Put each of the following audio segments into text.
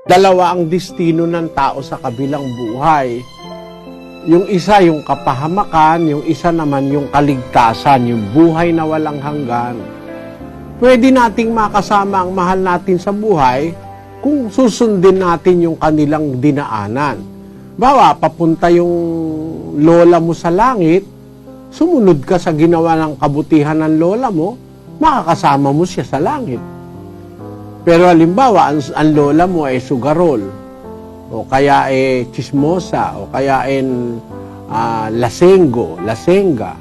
Dalawa ang destino ng tao sa kabilang buhay. Yung isa, yung kapahamakan, yung isa naman, yung kaligtasan, yung buhay na walang hanggan. Pwede nating makasama ang mahal natin sa buhay kung susundin natin yung kanilang dinaanan. Bawa, papunta yung lola mo sa langit, sumunod ka sa ginawa ng kabutihan ng lola mo, makakasama mo siya sa langit. Pero halimbawa, ang lola mo ay sugarol, o kaya chismosa, o kaya lasenga,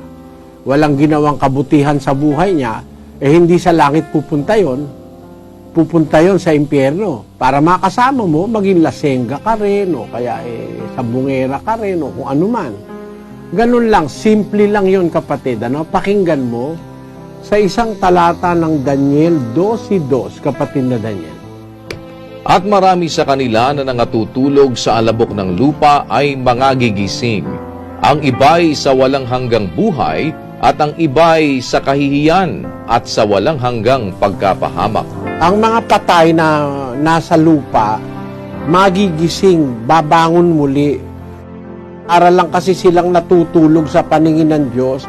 walang ginawang kabutihan sa buhay niya, hindi sa langit pupunta yon sa impyerno. Para makasama mo, maging lasenga ka rin, o kaya sabungera ka rin, o kung ano man. Ganun lang, simple lang yon kapatid. Pakinggan mo sa isang talata ng Daniel 12:2, kapatid na Daniel. At marami sa kanila na nangatutulog sa alabok ng lupa ay mangagigising. Ang iba'y sa walang hanggang buhay, at ang iba'y sa kahihiyan at sa walang hanggang pagkapahamak. Ang mga patay na nasa lupa, magigising, babangon muli. Para lang kasi silang natutulog sa paningin ng Diyos,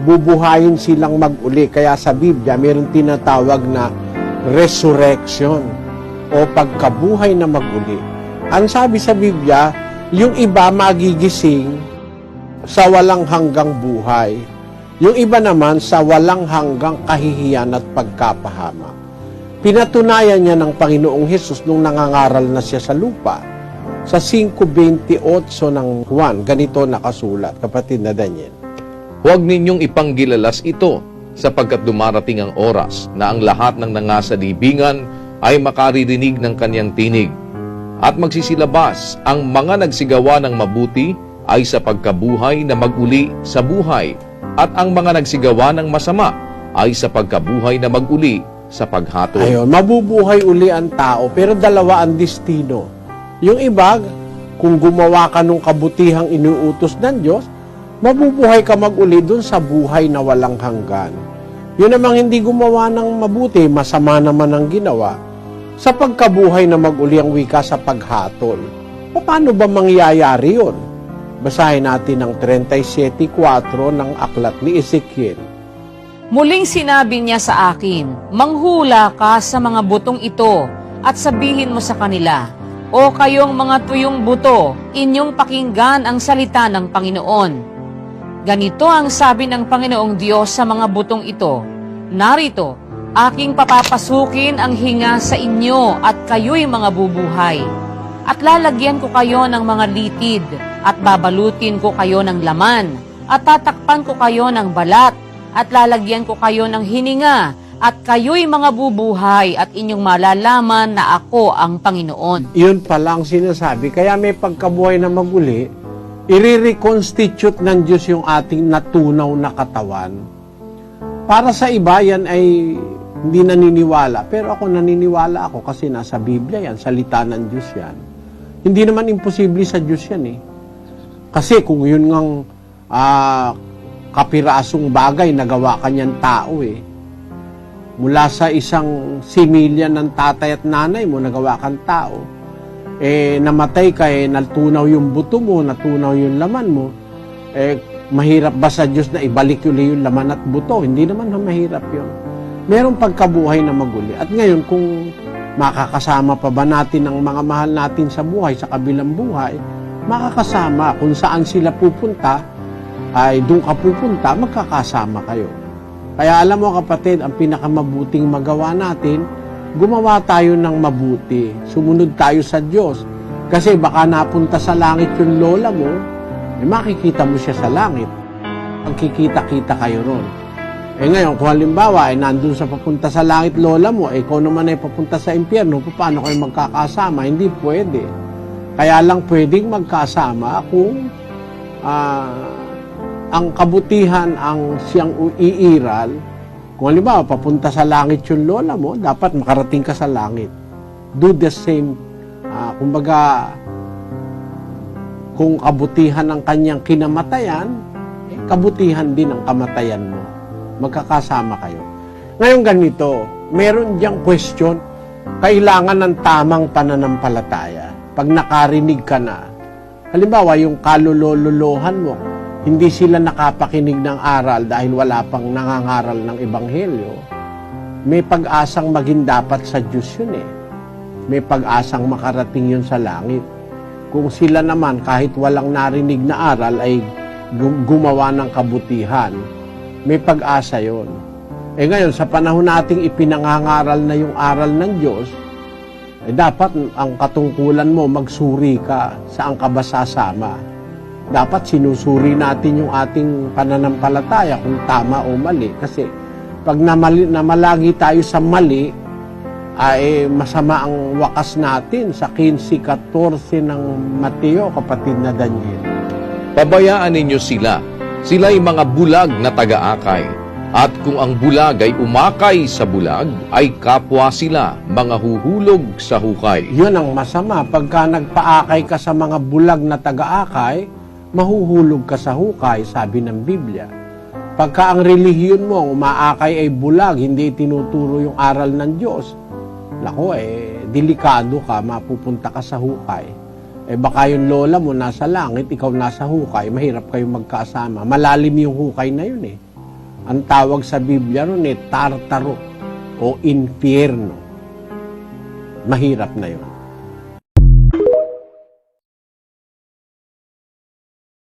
bubuhayin silang mag-uli. Kaya sa Biblia, mayroong tinatawag na resurrection o pagkabuhay na mag-uli. Ang sabi sa Biblia, yung iba magigising sa walang hanggang buhay. Yung iba naman sa walang hanggang kahihiyan at pagkapahamak. Pinatunayan niya ng Panginoong Hesus nung nangangaral na siya sa lupa. Sa 5:28 ng Juan, ganito nakasulat, kapatid na Daniel. Huwag ninyong ipanggilalas ito, sapagkat dumarating ang oras na ang lahat ng nangasalibingan ay makaririnig ng kanyang tinig. At magsisilabas ang mga nagsigawa ng mabuti ay sa pagkabuhay na mag-uli sa buhay, at ang mga nagsigawa ng masama ay sa pagkabuhay na mag-uli sa paghatol. Ayun, mabubuhay uli ang tao, pero dalawa ang destino. Yung iba, kung gumawa ka ng kabutihang inuutos ng Diyos, mabubuhay ka mag-uli dun sa buhay na walang hanggan. Yun namang hindi gumawa ng mabuti, masama naman ang ginawa, sa pagkabuhay na mag-uli ang wika sa paghatol. Paano ba mangyayari yun? Basahin natin ang 37:4 ng aklat ni Ezekiel. Muling sinabi niya sa akin, manghula ka sa mga butong ito at sabihin mo sa kanila, o kayong mga tuyong buto, inyong pakinggan ang salita ng Panginoon. Ganito ang sabi ng Panginoong Diyos sa mga butong ito, narito, aking papapasukin ang hinga sa inyo at kayo'y mga bubuhay. At lalagyan ko kayo ng mga litid, at babalutin ko kayo ng laman, at tatakpan ko kayo ng balat, at lalagyan ko kayo ng hininga, at kayo'y mga bubuhay, at inyong malalaman na ako ang Panginoon. Yun palang sinasabi, kaya may pagkabuhay na maguli, i-reconstitute ng Diyos yung ating natunaw na katawan. Para sa iba, yan ay hindi naniniwala. Pero ako naniniwala ako kasi nasa Biblia yan, salita ng Diyos yan. Hindi naman imposible sa Diyos yan eh. Kasi kung yun ngang kapirasong bagay, nagawa kanyan tao eh. Mula sa isang similya ng tatay at nanay mo, nagawa kang tao. Namatay ka natunaw yung buto mo, natunaw yung laman mo. Mahirap ba sa Diyos na ibalik yung laman at buto? Hindi naman mahirap yun. Merong pagkabuhay na maguli. At ngayon, kung makakasama pa ba natin ang mga mahal natin sa buhay, sa kabilang buhay, makakasama. Kung saan sila pupunta, ay doon ka pupunta, magkakasama kayo. Kaya alam mo kapatid, ang pinakamabuting magawa natin, gumawa tayo ng mabuti. Sumunod tayo sa Diyos. Kasi baka napunta sa langit yung lola mo, makikita mo siya sa langit. Magkikita-kita kayo ron. Ngayon, kung halimbawa, nandun sa papunta sa langit lola mo, ikaw naman ay papunta sa impyerno, paano kayo magkakasama? Hindi pwede. Kaya lang pwedeng magkasama kung ang kabutihan ang siyang iiral. Kung halimbawa, papunta sa langit yung lola mo, dapat makarating ka sa langit. Do the same. Kumbaga, kung kabutihan ang kanyang kinamatayan, kabutihan din ang kamatayan mo. Magkakasama kayo. Ngayon ganito, meron diyang question, kailangan ng tamang pananampalataya. Pag nakarinig ka na, halimbawa yung kalulolohan mo, hindi sila nakapakinig ng aral dahil wala pang nangangaral ng ebanghelyo, may pag-asang maging dapat sa Diyos yun eh. May pag-asang makarating yun sa langit. Kung sila naman kahit walang narinig na aral ay gumawa ng kabutihan, may pag-asa yun. Eh ngayon, sa panahon nating ipinangangaral na yung aral ng Diyos, eh dapat ang katungkulan mo, magsuri ka saan ka ba sasama. Dapat sinusuri natin yung ating pananampalataya kung tama o mali. Kasi pag namalagi tayo sa mali, ay masama ang wakas natin sa 15:14 ng Mateo, kapatid na Daniel. Pabayaan ninyo sila. Sila'y mga bulag na taga-akay. At kung ang bulag ay umakay sa bulag, ay kapwa sila mga huhulog sa hukay. Yun ang masama. Pagka nagpaakay ka sa mga bulag na taga-akay, mahuhulog ka sa hukay, sabi ng Biblia. Pagka ang relihiyon mo, ang umaakay ay bulag, hindi tinuturo yung aral ng Diyos, nako delikado ka, mapupunta ka sa hukay. Baka yung lola mo nasa langit, ikaw nasa hukay, mahirap kayong magkasama. Malalim yung hukay na yun eh. Ang tawag sa Biblia ron Tartaro o Infierno. Mahirap na yun.